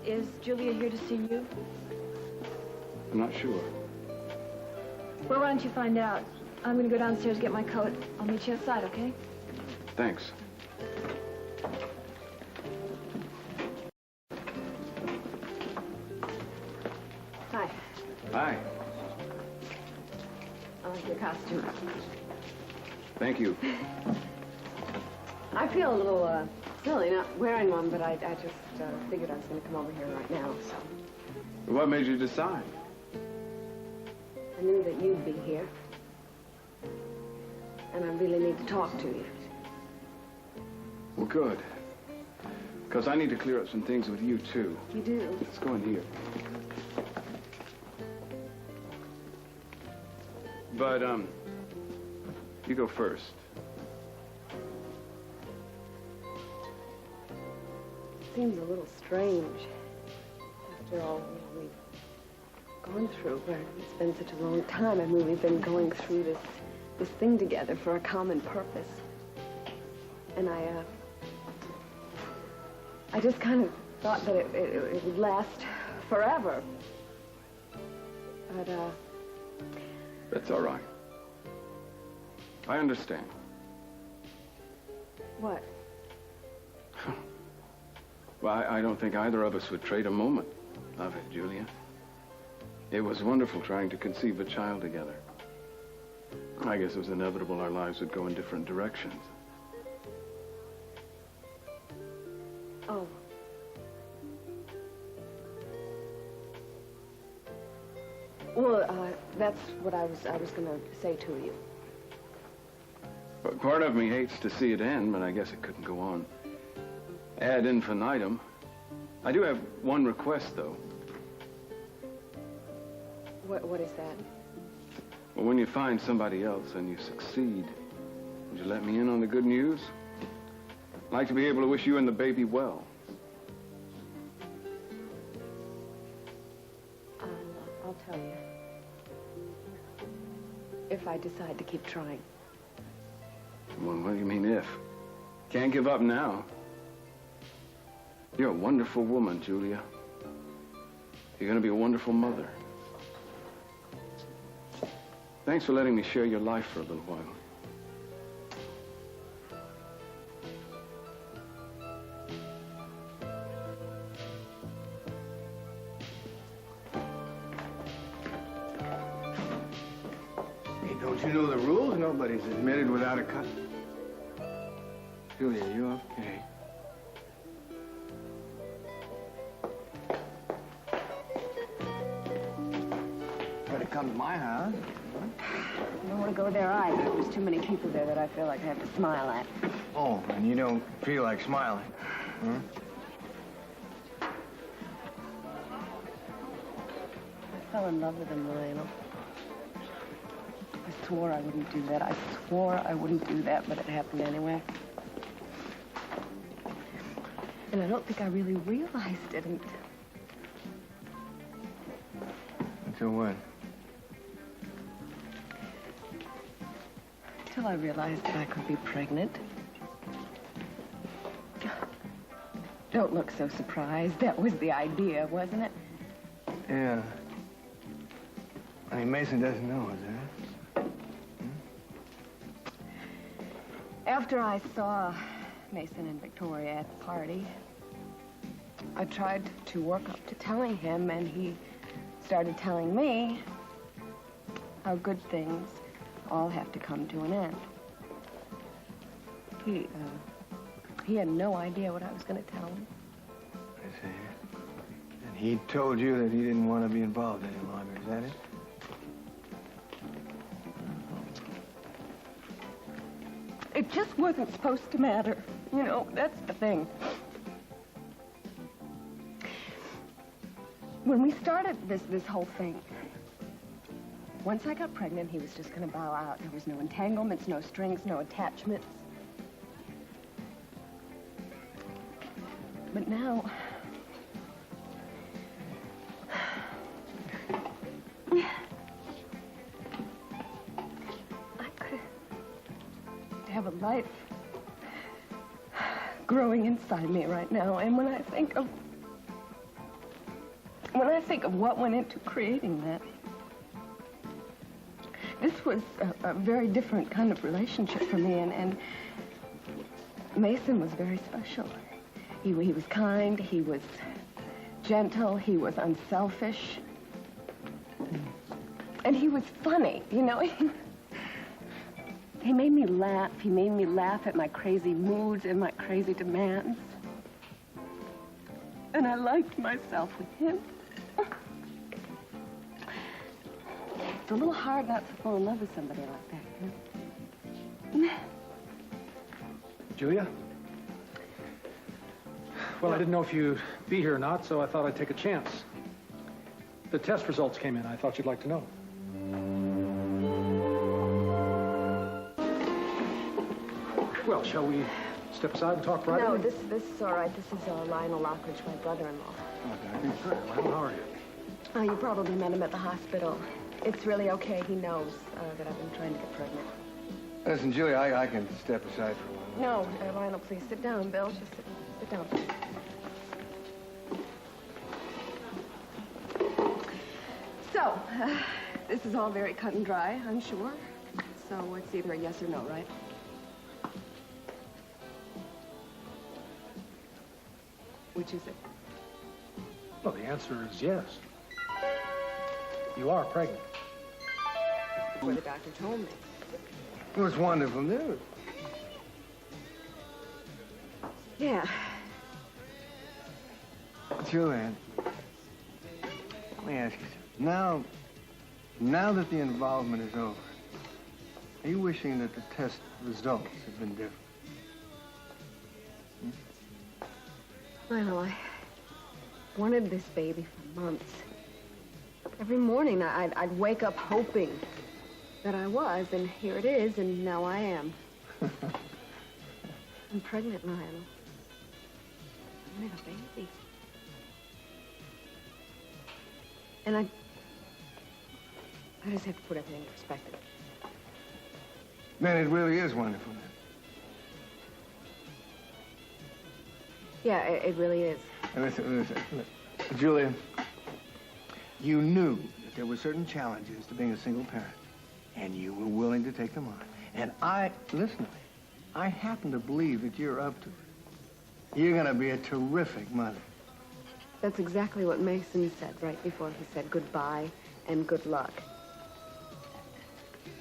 Is Julia here to see you? I'm not sure. Well, why don't you find out? I'm going to go downstairs and get my coat. I'll meet you outside, okay? Thanks. Hi. Hi. I like your costume. Thank you. I feel a little silly not wearing one, but I just figured I was going to come over here right now, so. What made you decide? I knew that you'd be here. And I really need to talk to you. Well, good. Because I need to clear up some things with you, too. You do? Let's go in here. But, you go first. Seems a little strange. After all, we've gone through, but it's been such a long time. I mean, we've been going through this thing together for a common purpose. And I just kind of thought that it would last forever. But, That's all right. I understand. What? Well, I don't think either of us would trade a moment of it, Julia. It was wonderful trying to conceive a child together. I guess it was inevitable our lives would go in different directions. Oh. Well, that's what I was going to say to you. But part of me hates to see it end, but I guess it couldn't go on ad infinitum. I do have one request, though. What is that? Well, when you find somebody else and you succeed, would you let me in on the good news? I'd like to be able to wish you and the baby well. I'll tell you. If I decide to keep trying. Well, what do you mean, if? Can't give up now. You're a wonderful woman, Julia. You're going to be a wonderful mother. Thanks for letting me share your life for a little while. Hey, don't you know the rules? Nobody's admitted without a cut. Julia, you okay? Better come to my house. I don't want to go there either. There's too many people there that I feel like I have to smile at. Oh, and you don't feel like smiling, huh? I fell in love with him, Lionel. I swore I wouldn't do that. I swore I wouldn't do that, but it happened anyway. And I don't think I really realized it until... Until what? Until I realized that I could be pregnant. Don't look so surprised. That was the idea, wasn't it? Yeah. I mean, Mason doesn't know, is that? After I saw Mason and Victoria at the party, I tried to work up to telling him, and he started telling me how good things all have to come to an end. He had no idea what I was going to tell him. I see. And he told you that he didn't want to be involved any longer, is that it? It just wasn't supposed to matter. You know, that's the thing. When we started this whole thing, once I got pregnant, he was just going to bow out. There was no entanglements, no strings, no attachments. But now... I could have a life growing inside me right now. And when I think of When I think of what went into creating that, this was a very different kind of relationship for me, and Mason was very special. He was kind, he was gentle, he was unselfish, and he was funny, you know. He made me laugh. He made me laugh at my crazy moods and my crazy demands. And I liked myself with him. It's a little hard not to fall in love with somebody like that, huh? Julia? Well, I didn't know if you'd be here or not, so I thought I'd take a chance. The test results came in. I thought you'd like to know. Well, shall we step aside and talk privately? No, this is all right. This is Lionel Lockridge, my brother-in-law. Okay. Well, how are you? Oh, you probably met him at the hospital. It's really okay. He knows that I've been trying to get pregnant. Listen, Julia, I can step aside for a while. No, Lionel, please sit down, Bill. Just sit down. So, this is all very cut and dry, I'm sure. So it's either a yes or no, right? Which is it? Well, the answer is yes. You are pregnant. What the doctor told me. It was wonderful news. Yeah. Julian, let me ask you something. Now that the involvement is over, are you wishing that the test results had been different? I know, I wanted this baby for months. Every morning I'd wake up hoping that I was, and here it is, and now I am. I'm pregnant, Lionel. I made a baby. And I just have to put everything in perspective. Man, it really is wonderful. Yeah, it really is. Listen. Julia, you knew that there were certain challenges to being a single parent, and you were willing to take them on. And listen to me, I happen to believe that you're up to it. You're going to be a terrific mother. That's exactly what Mason said right before he said goodbye and good luck.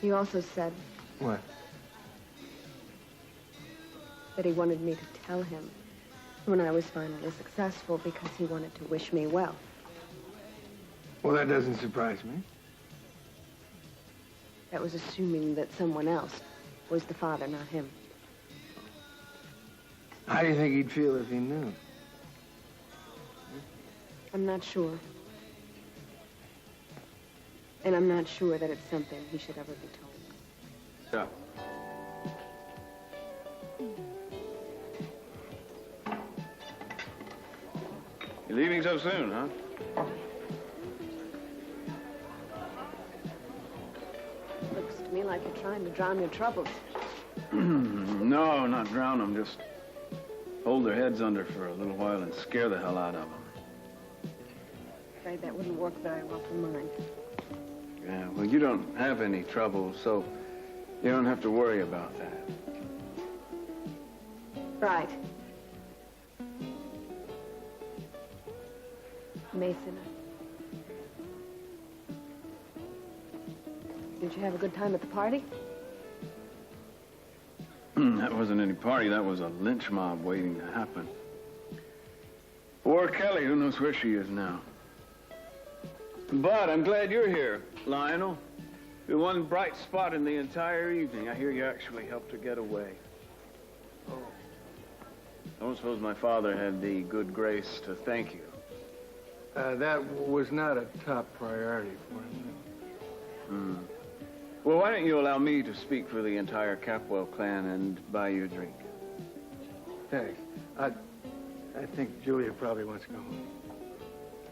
He also said... What? That he wanted me to tell him when I was finally successful because he wanted to wish me well. Well, that doesn't surprise me. That was assuming that someone else was the father, not him. How do you think he'd feel if he knew? I'm not sure. And I'm not sure that it's something he should ever be told. Yeah. You're leaving so soon, huh? Looks to me like you're trying to drown your troubles. No, not drown them. Just hold their heads under for a little while and scare the hell out of them. Afraid that wouldn't work very well for mine. Yeah, well, you don't have any trouble, so you don't have to worry about that. Right. Mason, did you have a good time at the party? That wasn't any party. That was a lynch mob waiting to happen. Poor Kelly, who knows where she is now. But I'm glad you're here, Lionel. You're one bright spot in the entire evening. I hear you actually helped her get away. Oh. I don't suppose my father had the good grace to thank you. That was not a top priority for him. Well, why don't you allow me to speak for the entire Capwell clan and buy you a drink? Thanks. I think Julia probably wants to go home.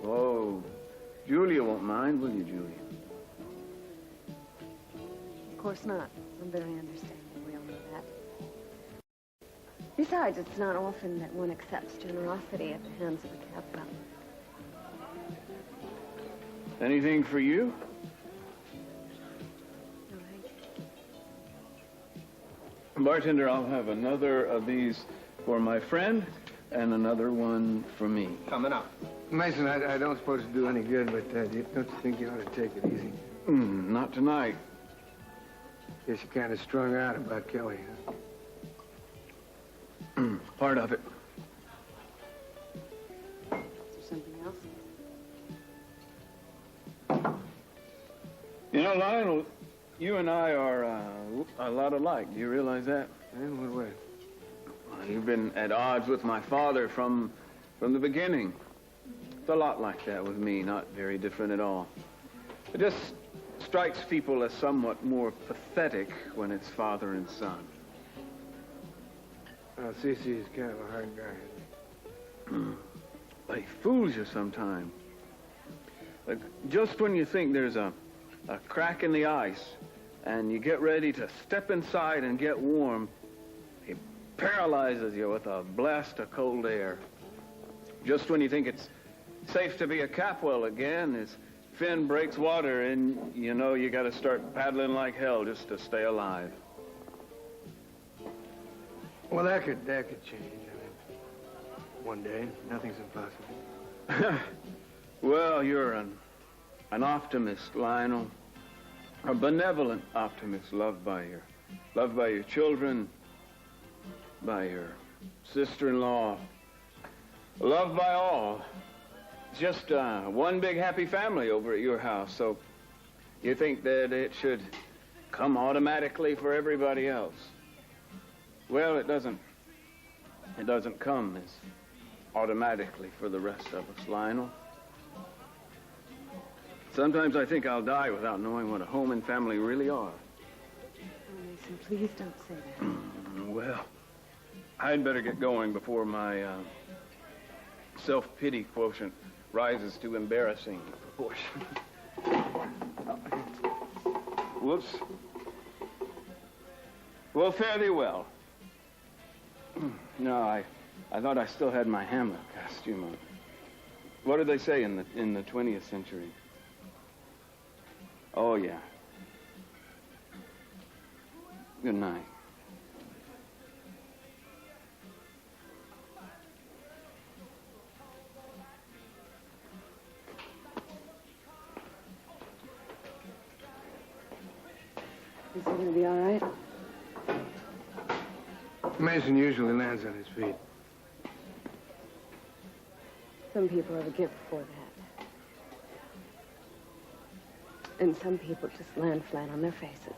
Oh, Julia won't mind, will you, Julia? Of course not. I'm very understanding. We all know that. Besides, it's not often that one accepts generosity at the hands of a Capwell. Anything for you? No, thank you. Bartender, I'll have another of these for my friend and another one for me. Coming up. Mason, I don't suppose to do any good, but don't you think you ought to take it easy? Not tonight. Guess you're kind of strung out about Kelly, huh? Part of it. Is there something else? You know, Lionel, you and I are a lot alike. Do you realize that? In what way? Well, you've been at odds with my father from the beginning. It's a lot like that with me, not very different at all. It just strikes people as somewhat more pathetic when it's father and son. Well, Cece is kind of a hard guy. But he fools you sometimes. Like, just when you think there's a crack in the ice and you get ready to step inside and get warm, he paralyzes you with a blast of cold air. Just when you think it's safe to be a Capwell again, his fin breaks water and you know you got to start paddling like hell just to stay alive. Well, that could change. I mean, one day, nothing's impossible. Well, you're an optimist, Lionel. A benevolent optimist, loved by your children, by your sister-in-law, loved by all. It's just one big happy family over at your house, so you think that it should come automatically for everybody else. Well, it doesn't come as automatically for the rest of us, Lionel. Sometimes I think I'll die without knowing what a home and family really are. Oh, Mason, please don't say that. Well, I'd better get going before my self-pity quotient rises to embarrassing proportion. Whoops. Well, fare thee well. No, I thought I still had my Hamlet costume on. What did they say in the 20th century? Oh, yeah. Good night. Is he going to be all right? Mason usually lands on his feet. Some people have a gift for that. And some people just land flat on their faces.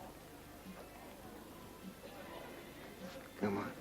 Come on.